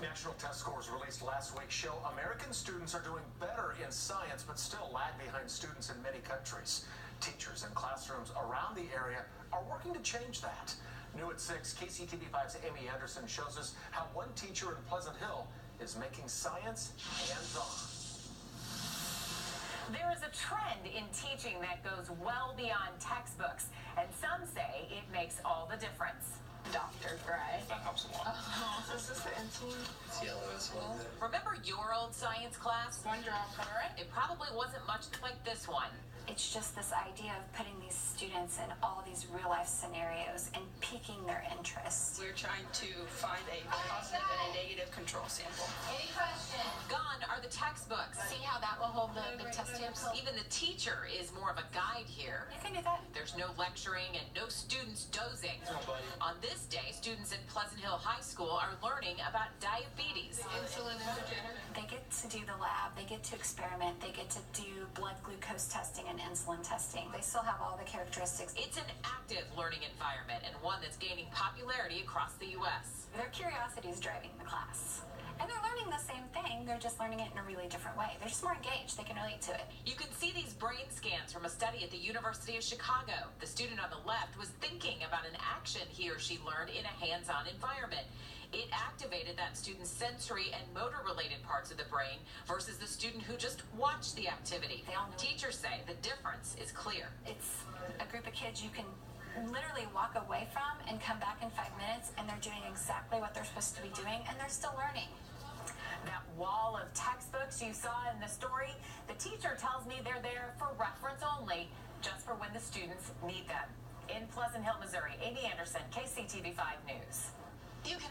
National test scores released last week show American students are doing better in science, but still lag behind students in many countries. Teachers and classrooms around the area are working to change that. New at 6, KCTV5's Amy Anderson shows us how one teacher in Pleasant Hill is making science hands-on. There is a trend in teaching that goes well beyond textbooks, and some say it makes all the difference. Dr. Gray. That helps a lot. Oh, is this the insulin? It's yellow as well. Remember your old science class? One drop, all right? It probably wasn't much like this one. It's just this idea of putting these students in all these real-life scenarios and piquing their interest. We're trying to find a positive and a negative control sample. Any questions? Gone are the textbooks. See how that will hold the test tubes? Even the teacher is more of a guide here. You can do that. There's no lecturing and no students dozing. Nobody. On this day, students at Pleasant Hill High School are learning about diabetes. Insulin intergenic. They get to do the lab, they get to experiment, they get to do blood glucose testing and insulin testing. They still have all the characteristics. It's an active learning environment and one that's gaining popularity across the U.S. Their curiosity is driving the class. And they're learning the same thing, they're just learning it in a really different way. They're just more engaged, they can relate to it. You can see these brain scans from a study at the University of Chicago. The student on the left was thinking about an action he or she learned in a hands-on environment. It activated that student's sensory and motor-related parts of the brain versus the student who just watched the activity. They all know. Teachers say the difference is clear. It's a group of kids you can literally walk away from and come back in 5 minutes and they're doing exactly what they're supposed to be doing and they're still learning. That wall of textbooks you saw in the story, the teacher tells me they're there for reference only, just for when the students need them. In Pleasant Hill, Missouri, Amy Anderson, KCTV5 News. You can